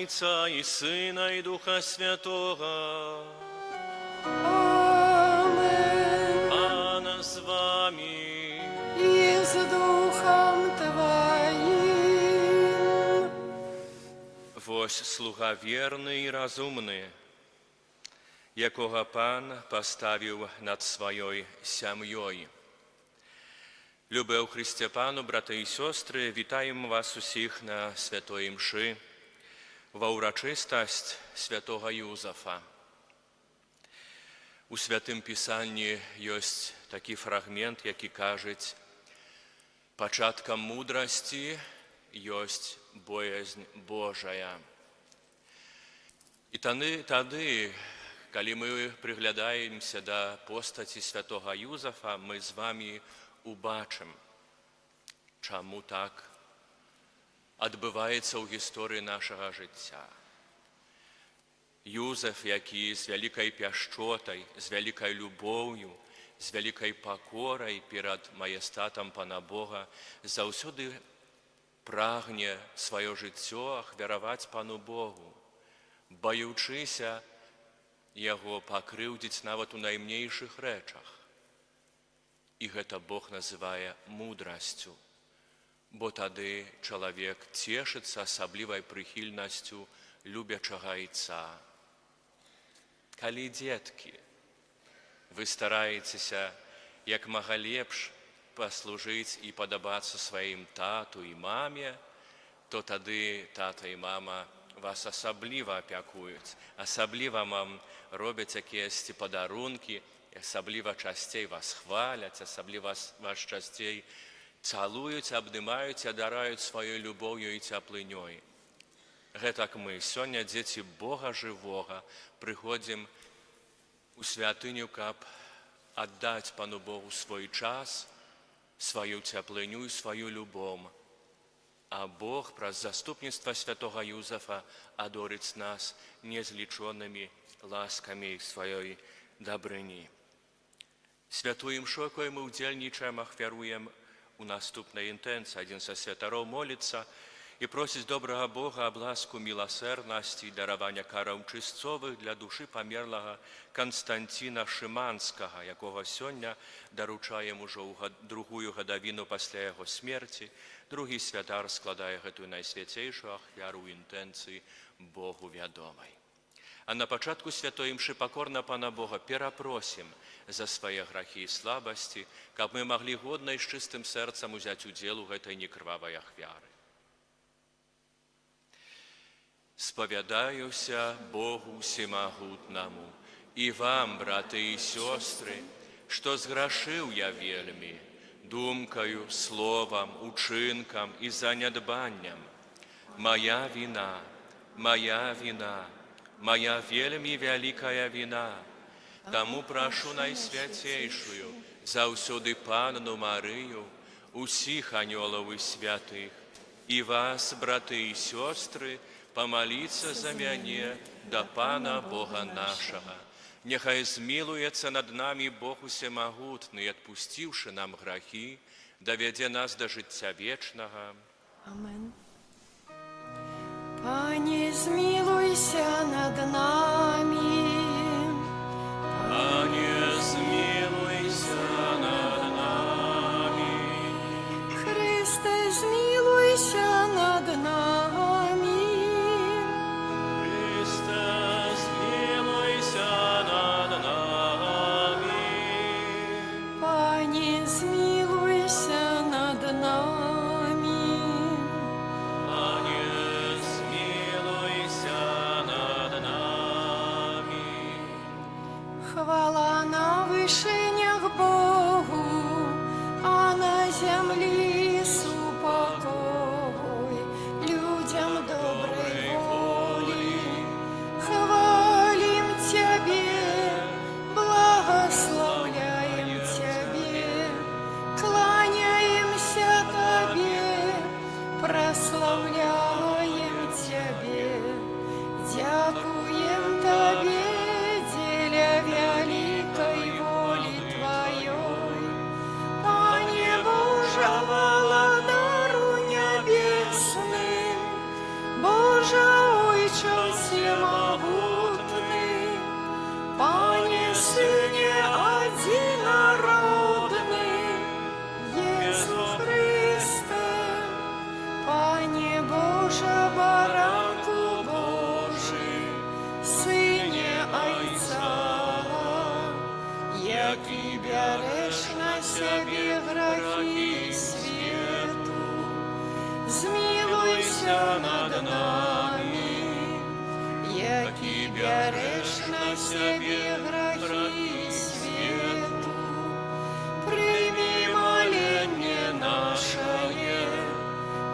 Отца и Сына и Духа Святого. Amen. Пана з вами. И с Духом Твоим. Вось слуга вірний і розумний, якого Пан поставив над своєю сім'єю. Любе у Христі Пану, брати і сестри, вітаємо вас усіх на святої мші во урочистость святого Юзефа. У Святым Писанні є такий фрагмент, який каже, «Початком мудрості есть боязнь Божая». І тоді, коли ми приглядаємося до постаті святого Юзефа, ми з вами убачимо, чому так відбувається у історії нашого життя. Юзеф, який з великою пяшчотою, з великою любов'ю, з великою покорою перед маєстатом Пана Бога, завсюди прагне своє життя ахвяровать Пану Богу, боючися Його покривдить навіть у найменших речах. І це Бог називає мудростю, бо тоді чоловік тішиться особливою прихильністю любячого Отця. Коли, дітки, ви стараєтеся як мога лепш послужити і подобатися своїм тату і мамі, то тоді тато і мама вас особливо опікують, особливо вам роблять якісь подарунки, особливо частей вас хвалять, особливо вас частей цілують, обнімають, одаряють своєю любов'ю і теплиною. Гэтак мы сёння, дзеці Бога Живого, приходим у святыню, каб аддаць Пану Богу свой час, свою теплыню и свою любовь. А Бог праз заступніцтва святого Юзефа адорыць нас незлічонымі ласкамі і сваёй дабрыні. Святую імшу, якой мы удзельнічаем, ахвяруем у наступнай інтэнцыі. Адзін са святароў моліцца і просіць добрага Бога аб ласку міласэрнасці і даравання караў чысцовых для душы памерлага Канстанціна Шыманскага, якога сёння даручаем ужо ў другую гадавіну пасля яго смерці. Другі святар складае гэтую найсвяцейшую ахвяру ў інтэнцыі Богу вядомай. А на пачатку святой імшы пакорна Пана Бога перапросім за свае грахі і слабасці, каб мы маглі годна і з чыстым сэрцам узяць удзел у гэтай некрвавай ахвяры. Сповядаюся Богу всемогутному и вам, браты и сестры, что сгрешил я вельми, думкою, словом, учинком и занядбанням. Моя вина, моя вельми великая вина. Тому прошу найсвятейшую, заўсёды Панну Марию, усіх анёлов и святых, и вас, браты и сестры, помолиться за мяне до Пана Бога нашего. Нехай змилуется над нами Бог усемогутный, и, отпустивши нам грехи, доведе нас до життя вечного. Амен. Пане, змилуйся над нами. Пане, змилуйся над нами. Христе, змилуйся над нами. Хвала на вишенях Богу, а на землі супокой людям доброй воли. Хвалим Тебе, благословляем Тебе, кланяемся Тебе, прославляем Тебе, дякуем Тебе, деля великой воли Твоей. Пане Боже, які береш на себе грехи свету, змилуйся над нами, які береш на себе грехи свету, прийми моление наше,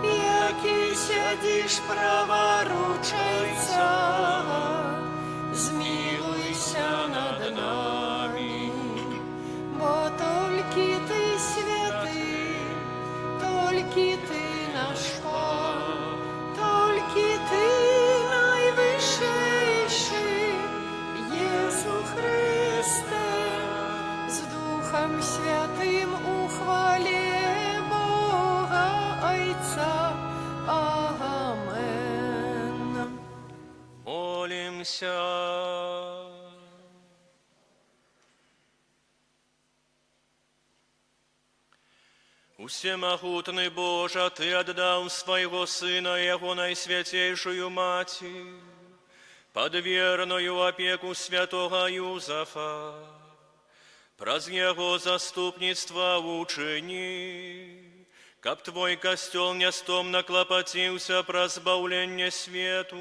які сядеш праворучайся, змилуйся над нами, бо тільки ти святий, тільки ти наш Пан, тільки ти найвищийший, Єсу Христе, з Духом Святим у хвалі Бога Отця. Амен. Молимся. Всемогутный Боже, Ты отдал Своего Сына, Его Наисвятейшую Матерь, под верную опеку святого Юзефа, праз Его заступництво учини, каб Твой костел нестомно клопотился про збавление свету,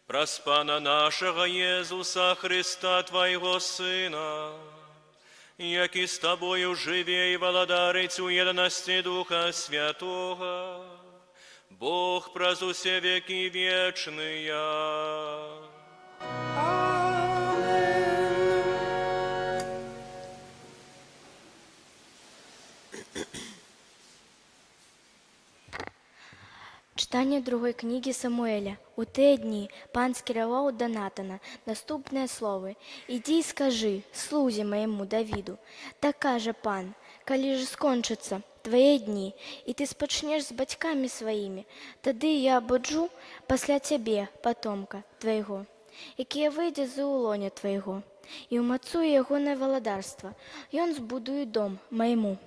праз Пана нашего Иисуса Христа, Твоего Сына, який с Тобою живе и володарить у едности Духа Святого, Бог праз усе веки вечные. Читання другої книги Самуеля. У те дні пан скерував до Натана наступне слово. «Іди і скажи слузі моєму Давіду, так каже пан, коли ж скончаться твої дні, і ти спочнеш з батьками своїми, тоді я ободжу після тебе потомка твоєго, який вийде з улоня твоєго, і умацую його на володарство, і он збудує дом моєму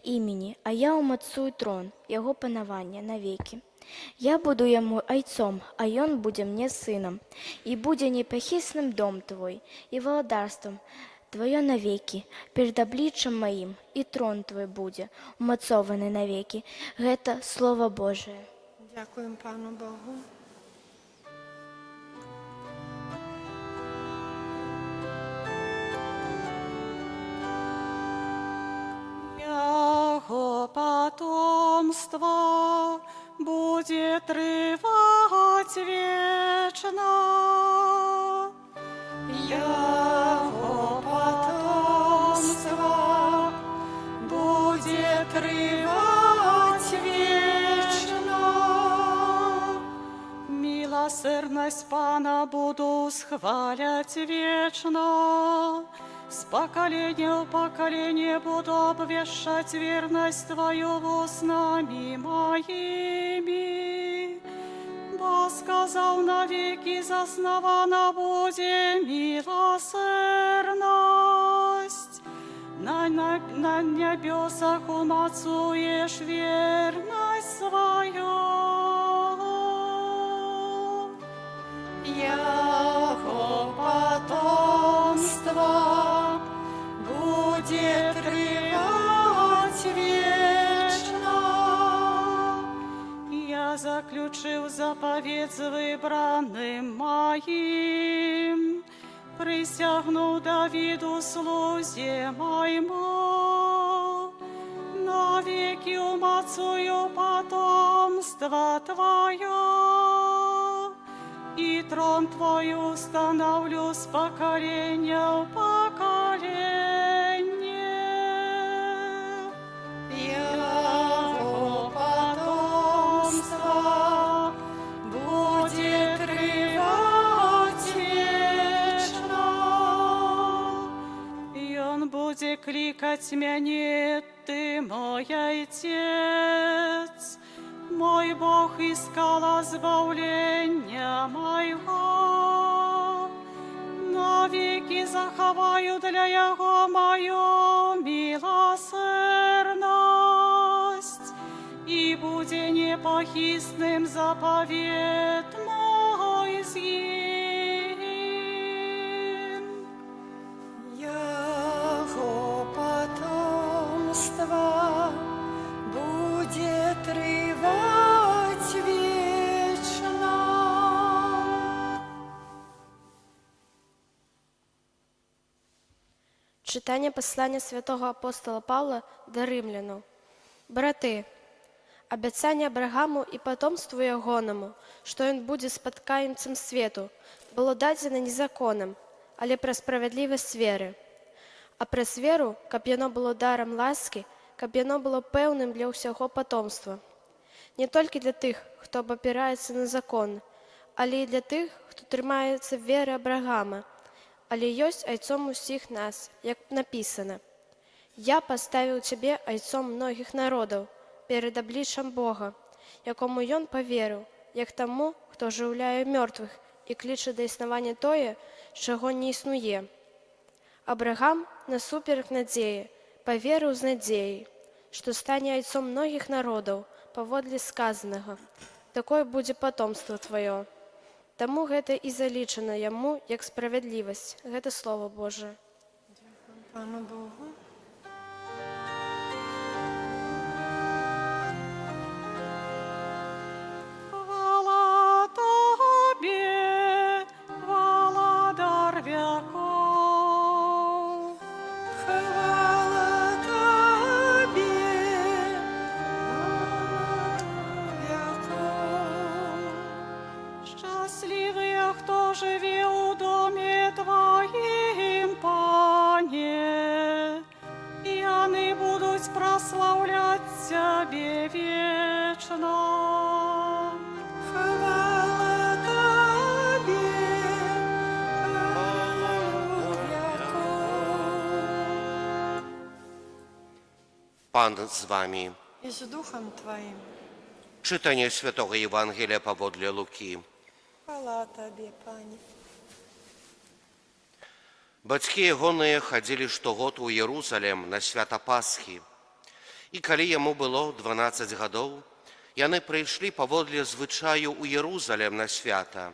імені, а я умацую трон його панування навеки. Я буду ему ойцом, а он буде мне сыном, и буде непохисным дом твой, и володарством твое навеки, перед обличчем моим, и трон твой буде умацований навеки». Это Слово Божие. Дякуємо Пану Богу. Яго потомство будет трывать вечно. Яго потомство будет трывать вечно. Милосердность Пана буду схвалять вечно. С поколения в поколение буду обвещать верность Твою устами моими. Бо сказал навеки, заснована буде милосердность. На небесах умацуешь верность свою. Яго потомство будет трывать вечно. Я заключил заповедь с выбранным моим, присягнул Давиду слузе моему, навеки умацую потомство Твое, и трон Твой установлю с поколения в поколение. Яго потомство будет трывать вечно. И он будет кликать меня, Ты мой Отец, мой Бог, искала избавления моего. Навеки заховаю для Его мою милосердность, и буде непохисным заповед мой зъем. Яго Читання послання святого апостола Павла до римляну. Брати, обіцяння Абрагаму і потомству ягоному, що він буде спадкоємцем світу, було дадено не законом, але про справедливість віри. А през віру, каб яно було даром ласки, каб яно було певним для усього потомства. Не тільки для тих, хто опирається на закон, але й для тих, хто тримається віри Абрагама, але ёсць айцом усіх нас, як написано. «Я поставив тебе айцом многих народів перед обличчям Бога, якому ён повірив, як тому, хто оживляє мертвих і кличе до існування тое, чого не існує». Абрагам, насуперек надеи, поверил з надеей, что стане айцом многих народов, поводле сказаного, такое буде потомство твое. Тому гэта і залічено яму, як справедливость. Гэта Слово Божие. Пану Богу. Хвала Тобі, владар веков. Хвала Тобі, владар веков. Щасливые, кто живе у доме Твоим, Пане, и они будут прославлять Тебе вечно. Хвала Тобі, владар веков. Пан з вами. И с Духом Твоим. Читання Святого Євангелія паводле Луки. Хвала Тобі, Пане. Бацькі ягоныя хадзілі штогод у Єрусалем на свята Пасхі. І калі яму было 12 гадоў, яны прыйшлі паводле звычаю ў Єрусалем на свята.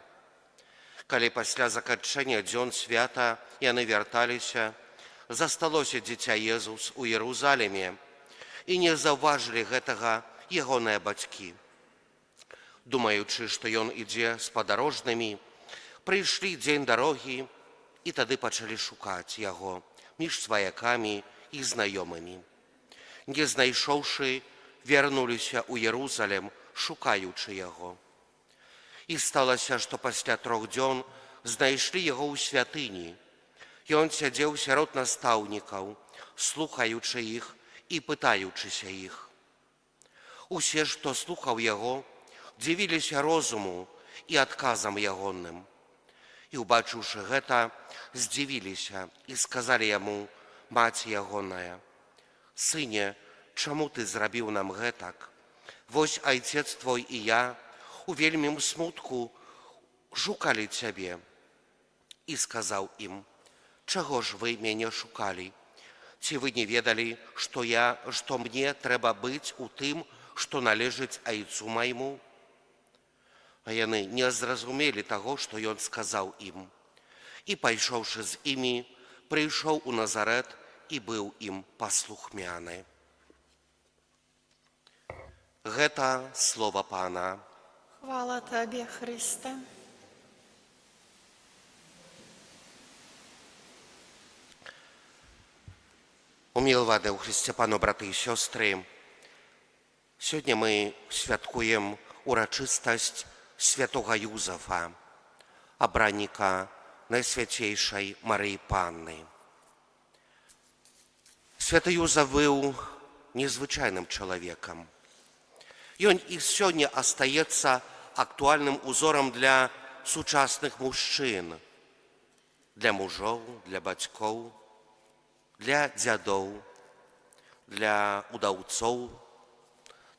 Калі пасля заканчэння дзён свята яны вярталіся, засталося дзіця Езус у Єрусалеме, і не заўважылі гэтага ягоныя бацькі. Думаючы, што ён ідзе з падарожнымі, прыйшлі дзень дарогі, і тады пачалі шукаць яго між сваякамі і знаёмымі. Не знайшоўшы, вярнуліся ў Єрусалем, шукаючы яго. І сталася, што пасля 3 дзён знайшлі яго ў святыні. Ён сядзеў сярод настаўнікаў, слухаючы іх і пытаючыся іх. Усе, што слухаў яго, дзівіліся розуму і адказам ягоным. І, убачыўшы гэта, здзівіліся і сказалі яму, маці ягоная: «Сыне, чаму ты зрабіў нам гэтак? Вось айцец твой і я у вельмім смутку шукалі цябе». І сказаў ім: «Чаго ж вы мяне шукалі? Ці вы не ведалі, што мне трэба быць у тым, што належыць айцу майму?» А яны не зразумелі таго, што ён сказаў ім. І, пайшоўшы з імі, прыйшоў у Назарэт і быў ім паслухмяны. Гэта слова Пана. Хвала Тобі, Христе. Уміловане у Христі Пану, брати і сёстры, сёння мы святкуем урачыстасць святога Юзафа, абранніка Найсвяцейшай Марыі Панны. Святы Юзаф быў незвычайным чалавекам. Ён і сёння астаецца актуальным узорам для сучасных мужчын, для мужоў, для бацькоў, для дзядоў, для удаўцоў,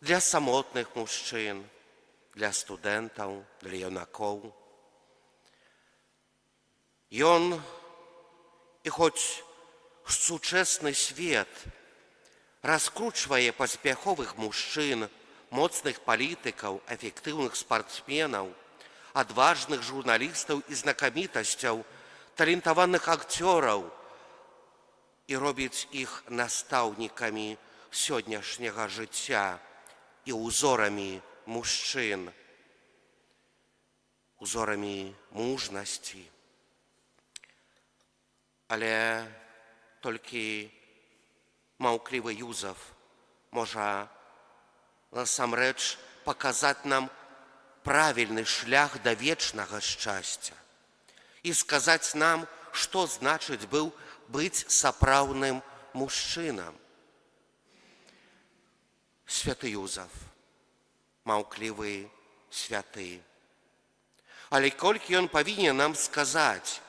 для самотных мужчын, для студэнтаў, для юнакоў. Ён, і хоць сучасны свет раскручвае паспяховых мужчын, моцных палітыкаў, эфектыўных спартсменаў, адважных журналістаў і знакамітасцяў, талентаваных акцёраў і робіць іх настаўнікамі сённяшняга жыцця і узорамі мужчын, узорамі мужнасці. Але Толькі маўклівы Юзаф можа насамрэч паказаць нам правільны шлях да вечнага шчасця і сказаць нам, што значыць быць сапраўдным мужчынам. Святы Юзаф, маўклівы святы. Але колькі ён павінен нам сказаць,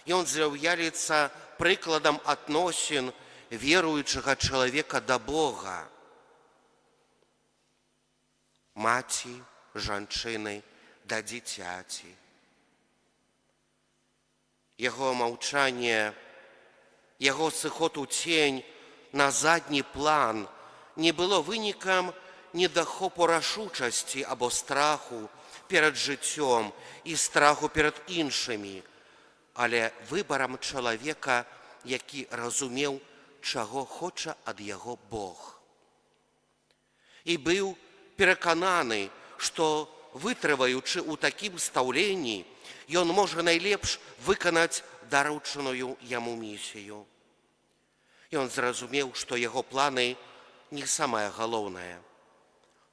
ён з'яўляецца прыкладам адносін веруючага чалавека да Бога. Маці, жанчыны да дзіцяці. Яго маўчанне, яго сыход у цень на задні план не было вынікам недахопу рашучасці або страху перад жыццём і страху перад іншымі, але выбарам чалавека, які разумеў, чаго хоча ад яго Бог. І быў перакананы, што, вытрываючы ў такім стаўленні, ён можа найлепш выканаць даручаную яму місію. Ён зразумеў, што яго планы не самае галоўнае.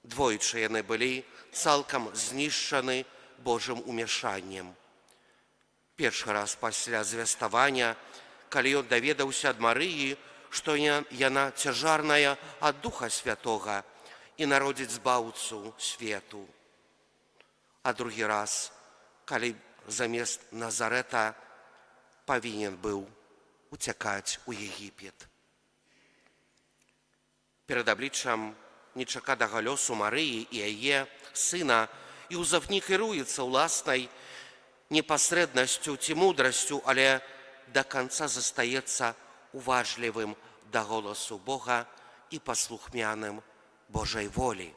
Двойчы яны былі цалкам знішчаны Божым умяшаннем. Першы раз пасля звяставання, калі ён даведаўся ад Марыі, што яна цяжарная ад Духа Святога і народзіць збаўцу свету. А другі раз, калі замест Назарэта павінен быў уцякаць у Егіпет. Перад абліччам нечаканага лёсу Марыі і яе сына Юзаф не кіруецца ўласнай непасрэднасцю ці мудрасцю, але да канца застаецца уважлівым да голасу Бога і паслухмяным Божай волі.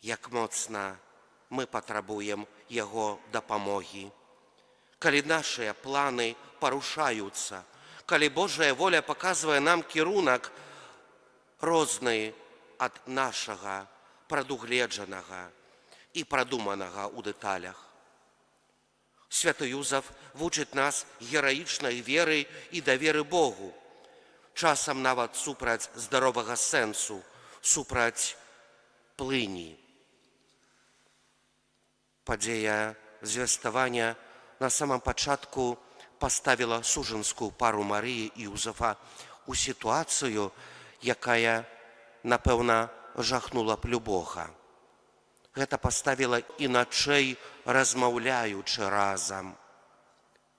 Як моцна мы патрабуем яго дапамогі. Калі нашыя планы парушаюцца, калі Божая воля паказвае нам кірунак розны ад нашага, прадугледжанага і прадуманага ў дэталях. Святы Юзаф вучыць нас гераічнай веры і даверы Богу, часам нават супраць здаровага сэнсу, супраць плыні. Падзея звяставання на самом пачатку паставіла сужанскую пару Марыі і Юзафа у сітуацыю, якая, напэўна, жахнула б любога. Гэта паставіла іначай, размаўляючы разам,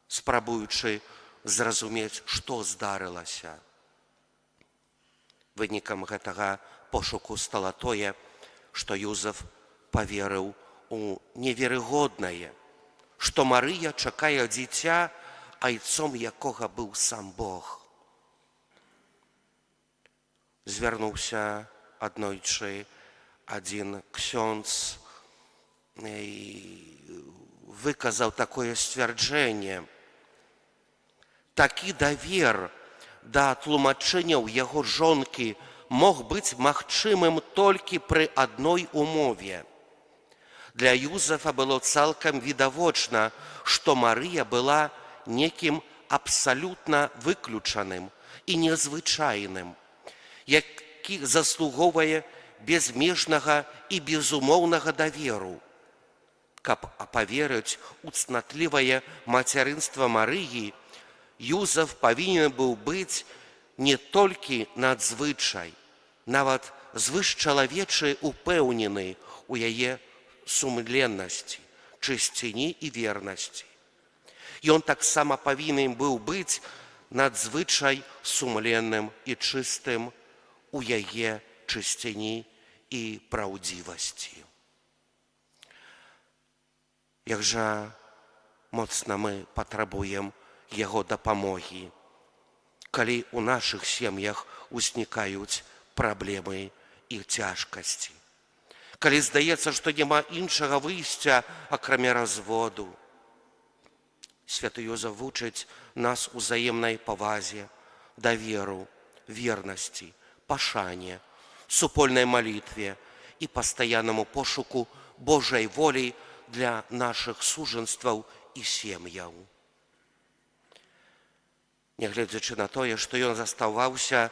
спрабуючы зразумець, што здарылася. Вынікам гэтага пошуку стала тое, што Юзаф паверыў у неверагоднае, што Марыя чакае дзіця, айцом якога быў сам Бог. Звярнуўся аднойчы адзін ксёндз і выказаў такое сцвярджэнне. Такі давер да тлумачэнняў яго жонкі мог быць магчымым толькі пры адной умове. Для Юзафа было цалкам відавочна, што Марыя была некім абсалютна выключаным і незвычайным, які заслугоўвае безмежнага і безумоўнага даверу. Каб паверыць у цнатлівае мацярынства Марыі, Юзаф павінен быў быць не толькі надзвычай, нават звышчалавечы упэўнены ў яе сумленнасці, чысціні і вернасці. Ён таксама павінен быў быць надзвычай сумленным і чыстым у яе чысціні і праўдзівасці. Як жа моцна мы патрабуем яго дапамогі, калі ў нашых сем'ях узнікаюць праблемы і цяжкасці. Калі здаецца, што няма іншага выйсця, акрамя разводу. Святы Юзаф вучыць нас узаемнай павазе, даверу, вернасці, пашане, супольнай малітве і пастаяннаму пошуку Божай волі для нашых сужанстваў і сем'яў. нягледзячы на тое, што ён заставаўся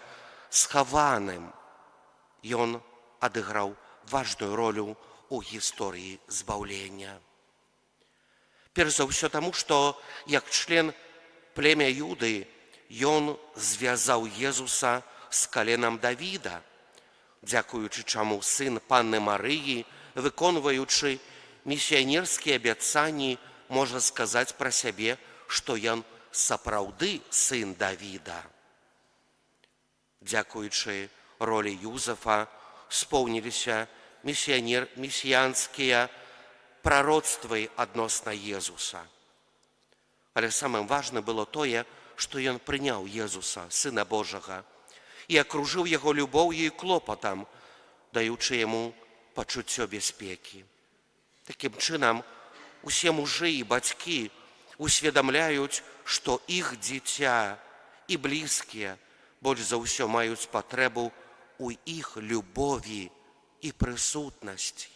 схаваным, ён адыграў важную ролю ў гісторыі збаўлення. Перш за ўсё таму, што як член племя Юды ён звязаў Езуса з каленам Давіда, дзякуючы чаму сын панны Марыі, выконваючы місіянерскія абяцанні, можа сказаць пра сябе, што ён сапраўды сын Давіда. Дзякуючы ролі Юзефа споўніліся месіянскія прароцтвы адносна Езуса. Але самым важным было тое, што ён прыняў Езуса, Сына Божага, і акружыў яго любоўю і клопатам, даючы яму пачуццё бяспекі. Такім чынам, усе мужы і бацькі усведамляюць, што іх дзіця і блізкія больш за ўсё маюць патрэбу ў іх любові і прысутнасці.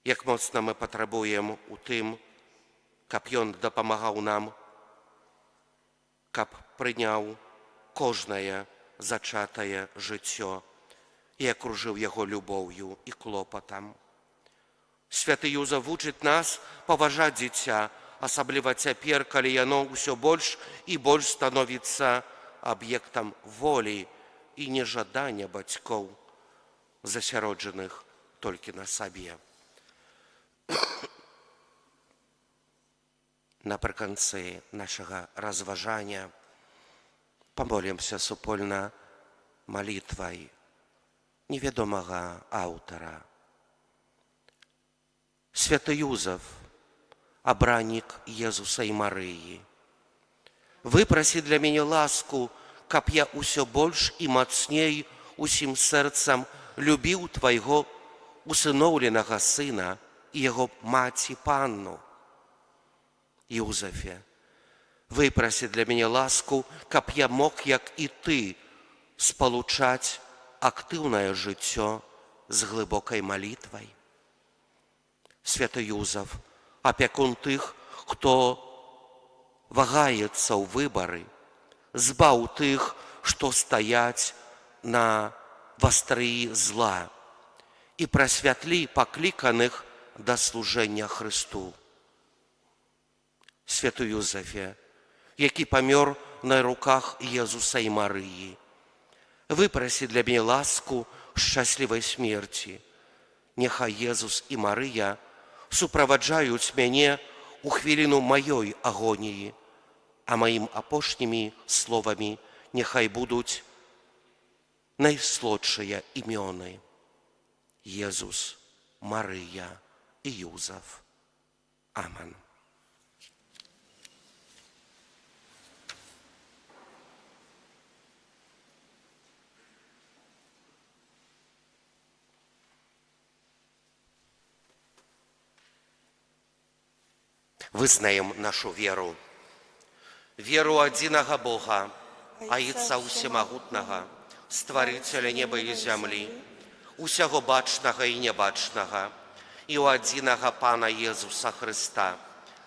Як моцна мы патрабуем у тым, каб ён дапамагаў нам, каб прыняў кожнае зачатае жыццё і акружыў яго любоўю і клопатам. Святы Юзеф вучыць нас паважаць дзіця, асабліва цяпер, калі яно ўсё больш і больш становіцца аб'ектам волі і нежадання бацькоў, засяроджаных толькі на сабе. Напрыканцы нашага разважання памолімся супольна малітвай невядомага аўтара. Святы Юзеф, абраннік Езуса і Марыі, выпрасі для мяне ласку, каб я ўсё больш і мацней усім сэрцам любіў твайго усыноўленага сына і яго маці панну. Юзефе, выпрасі для мяне ласку, каб я мог, як і ты, спалучаць актыўнае жыццё з глыбокай малітвай. Святы Юзеф, апякун тых, хто вагаецца ў выбары, збаў тых, што стаяць на вастрыі зла, і прасвятлі пакліканых да служэння Хрысту. Святы Юзефе, які памёр на руках Езуса і Марыі, выпрасі для мяне ласку шчаслівай смерці. Няхай Езус і Марыя суправаджаюць мяне ў хвіліну маёй агоніі, а маім апошнімі словамі няхай будуць найслодшыя імёны: Езус, Марыя і Юзеф. Амен. Вызнаем нашу веру. Веру адзінага Бога, Аіца ўсемагутнага, стварыцеля неба і зямлі, усяго бачнага і нябачнага, і ў адзінага Пана Езуса Хрыста,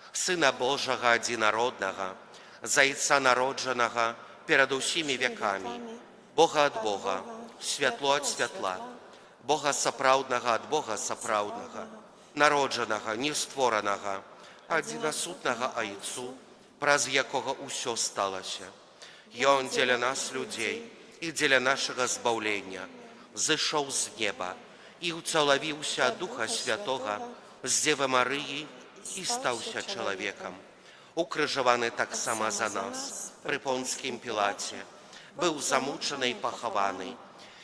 Сына Божага адзінароднага, Зайца народжанага перад усімі вякамі, Бога ад Бога, святло ад святла, Бога сапраўднага ад Бога сапраўднага, народжанага, нестворанага, адзінасутнага Айцу, праз якога ўсё сталася. Ён дзеля нас, людзей, і дзеля нашага збаўлення, зышоў з неба і ўцалавіўся ад Духа Святога з Дзевы Марыі і стаўся чалавекам. Укрыжаваны таксама за нас пры Понцкім Пілаце, быў замучаны і пахаваны,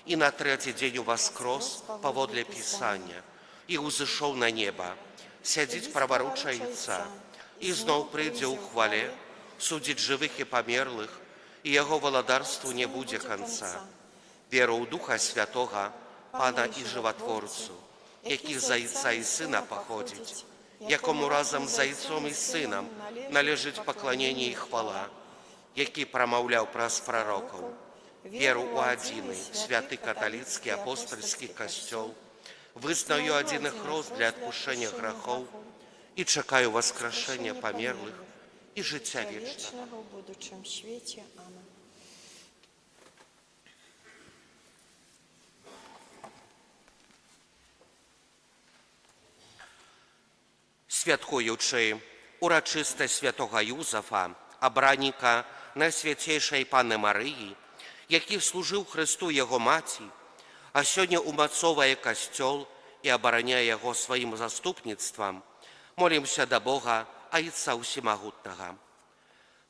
і на трэці дзень уваскрос паводле Пісання, і ўзышоў на неба, сядзіць праваруча Айца, і зноў прыйдзе ў хвале, судзіць жывых і памерлых, і яго валадарству не будзе канца. Веру ў Духа Святога, Пана і Жыватворцу, які з Айца і Сына паходзіць, якому разам з Айцом і Сынам належыць пакланенне і хвала, які прамаўляў праз прарокаў. Веру ў адзіны, святы каталіцкі апостальскі касцёл, вызнаю адзіны хрост для адпушчэння грахоў і чакаю васкрашэння памерлых і життя вічного. вічного в будучому світі. Амінь. Святкуючи урочистість святого Юзефа, обранника Найсвятейшої Панни Марії, який служив Христу Його Маті, а сьогодні умацовує костьол і обороняє його своїм заступництвом, молимося до Бога, Отця Всемогутнього.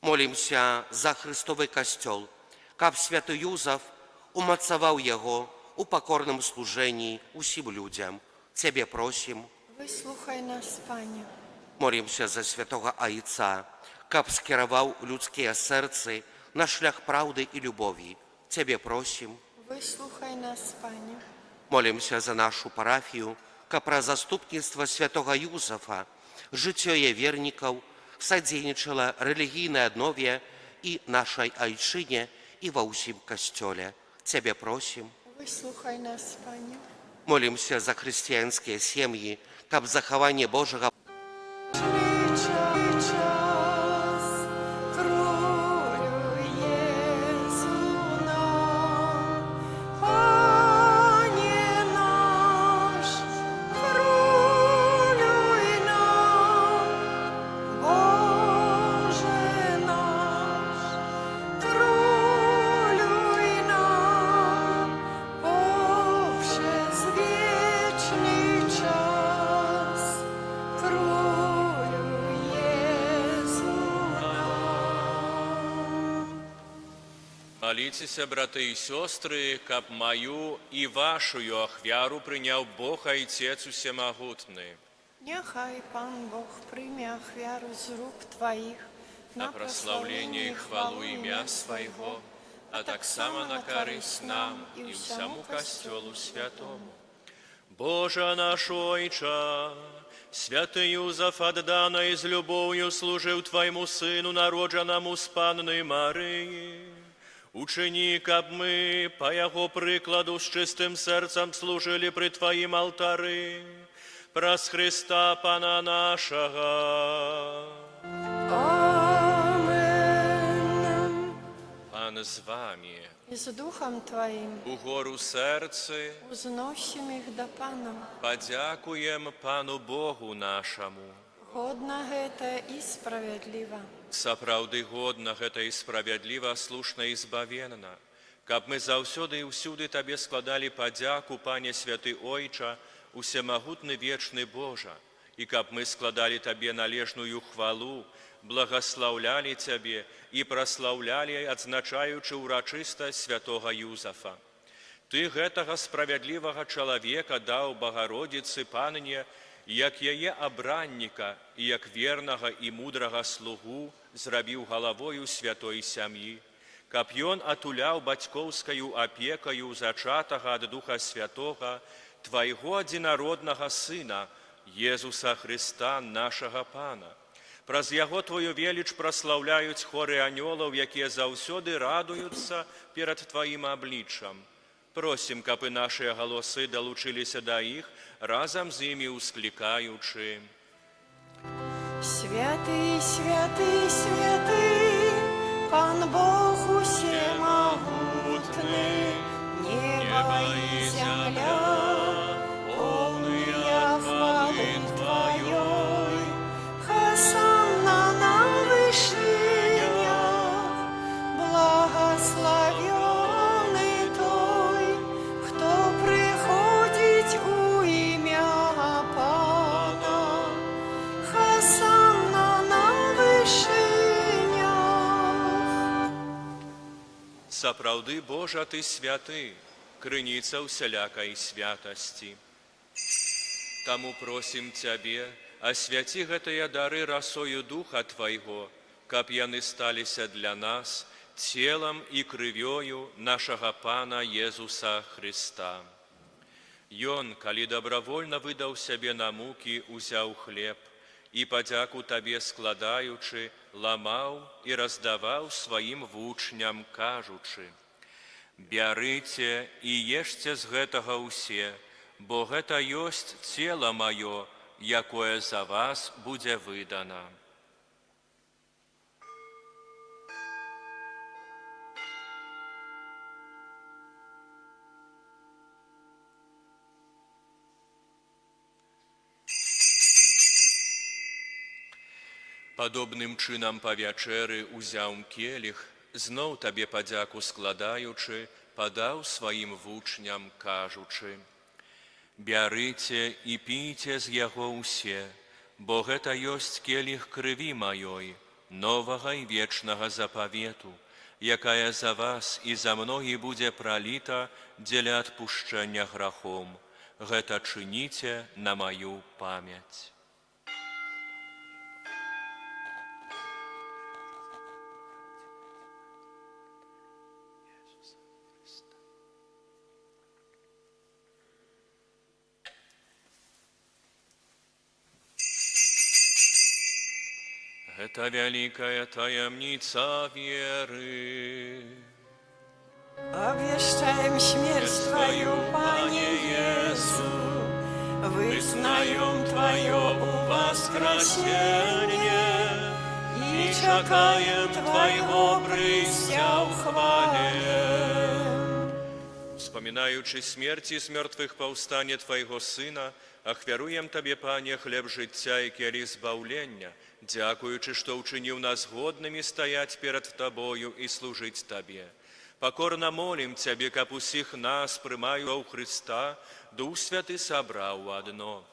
Молимося за Христовий костьол, каб святий Юзеф умацовав його у покорному служенні усім людям. Тебе просим. Вислухай нас, Пане. Молимося за святого Отця, каб скерував людське серце на шлях правди і любові. Тебе просим. Вислухай нас, Пане. Молимося за нашу парафію, каб про заступництво святого Юзефа, життя вірників содейничало релігійне однов'я і нашій Ойчині, і во всім костьолі. Тебе просим. Вислухай нас, Пане. Молимося за християнські сім'ї, каб заховання Божого Час кролю Єсу нам, Пане наш, кролюй нам, Боже наш, кролюй нам, повшез вічний час, кролю Єсу нам. Моліться, брати і сестри, каб мою і вашу ахвяру прийняв Бог Отець Усемогутний. Нехай Пан Бог прийме ахвяру з рук Твоїх На прославлення і хвалу ім'я Своєго, а так само на користь нам і всьому костьолу святому. Боже наш Ойче, святий Юзеф отдано і з любов'ю служив Твоєму Сину, народженому з Панни Марії. Учини, каб ми, по Його прикладу, з чистим серцем служили при Твоїм алтари, праз Христа Пана нашого. Амен. Пан з вами, І з Духом Твоїм угору серце, узносим їх до Пана. подякуємо Пану Богу нашому. Годно гэта і справядліва. Сапраўды годна гэта і справядліва, слушна і збавенна, каб мы заўсёды і ўсюды Табе складалі падзяку, Пане святы Ойча, усемагутны вечны Божа, і каб мы складалі Табе належную хвалу, благаслаўлялі Цябе і праслаўлялі, адзначаючы ўрачыстасць святога Юзефа. Ты гэтага справядлівага чалавека даў Багародзіцы Панне, як яе абранніка і як вернага і мудрага слугу зрабіў галавою святой сям'і, каб ён атуляў бацькоўскаю апекаю зачатага ад Духа Святога Твайго адзінароднага Сына, Езуса Христа, нашага Пана. Праз Яго Твою веліч праслаўляюць хоры анёлаў, якія заўсёды радуюцца перад Тваім абліччам. Просім, каб і нашыя галасы далучыліся да іх, разам з імі ўсклікаючы. Святый, святый, святый, Пан Бог усемогутный, небо и земля, полная хвалы Твоей. Хосанна на вышинях, благословенный той, кто приходит у имя Пана. Хосанна на вышинях. Сапраўды, Божа, Ты святы, крыніца ўсялякай святасці. Таму просім Цябе, асвяці гэтыя дары расою Духа Твайго, каб яны сталіся для нас целам і крывёю нашага Пана Езуса Христа. Ён, калі добравольна выдаў сябе на мукі, узяў хлеб і, падзяку Табе складаючы, ламаў і раздаваў сваім вучням, кажучы: «Бярыце і ешце з гэтага ўсе, бо гэта ёсць цела маё, якое за вас будзе выдана». Падобным чынам па вячэры узяў келіх, зноў табе падзяку складаючы, падаў сваім вучням, кажучы: «Бярыце і пійце з яго ўсе, бо гэта ёсць келіх крыві маёй, новага і вечнага запавету, якая за вас і за многіх будзе праліта дзеля адпушчэння грахом. Гэта чыніце на маю памяць». Это вялікая таямніца веры. Обвещаем смерть Твою, Пане Иису, вызнаем Твое воскресение и чекаем Твоего прыся в хвале. Вспоминаючи смерти з мертвых паўстання Твайго Сына, ахвяруем Табе, Пане, хлеб жыцця і келіх збаўлення, дзякуючы, што ўчыніў нас годнымі стаяць перад Табою і служыць Табе. Покорно молим Тебе, каб усіх нас, прымаю Христа, Дух Святы сабраў у адно.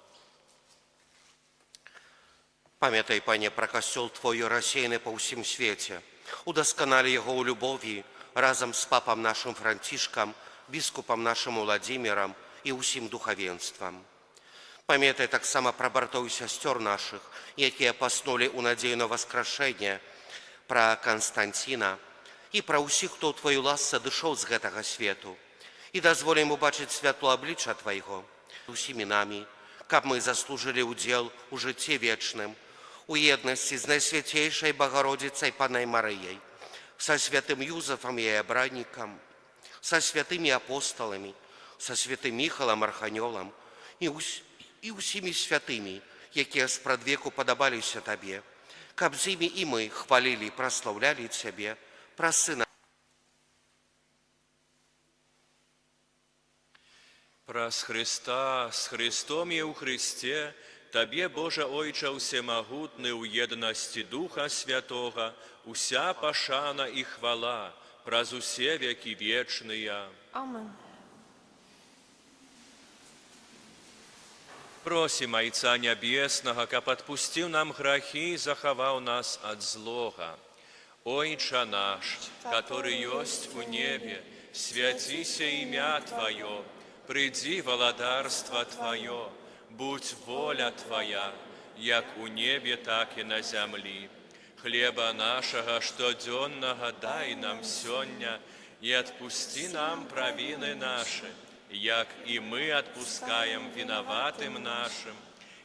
Памятай, Пане, пра касцёл Твой рассеяны па ўсім свеце. Удасканалі яго ў любові разам з папам нашым Францішкам, біскупам нашым Уладзімірам і ўсім духавенствам. Памятай таксама пра братоў і сясцёр нашых, якія паснулі ў надзею на васкрашэнне, пра Канстанціна і пра ўсіх, хто ў Твою ласцы адышоў з гэтага свету. І дазволім убачыць святло аблічча Твайго усімі намі, каб мы заслужылі ўдзел у жыцці вечным, у еднасці з Найсвяцейшай Багародзіцай Панай Марыяй, са святым Юзафам і абраннікам, са святымі апосталамі, са святым Міхалам Арханёлам і ўсімі святымі, якія спрадвеку падабаліся Табе, каб з імі і мы хвалілі і праслаўлялі Цябе праз Сына. Праз Христа, з Христом і ў Христе, Табе, Божа Ойча Усемагутны, у єдності Духа Святого, уся пашана і хвала, праз усе веки вечныя. Амен. Просім Айца Нябеснага, каб адпусціў нам грахі і захаваў нас ад злога. Ойча наш, который ёсць у небе, свяціся імя Твое, прыйдзі валадарства Твое, будь воля Твоя, як у небе, так і на зямлі. Хлеба нашага штодзённага дай нам сёння, і адпусці нам правіны нашы, як і мы адпускаем вінаватым нашым,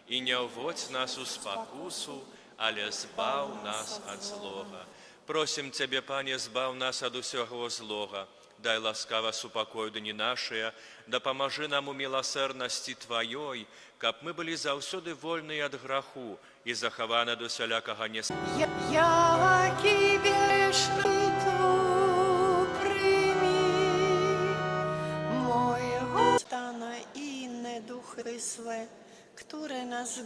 і не ўводзь нас у спакусу, але збаў нас ад злога. Просім Цябе, Пане, збаў нас ад усяго злога, дай ласкава супакой дні нашыя, дапамажы нам у міласэрнасці Тваёй, каб мы былі заўсёды вольныя ад граху і захаваны до сялякага Яки бешнитву прими, моего стана и не духи сле, które nas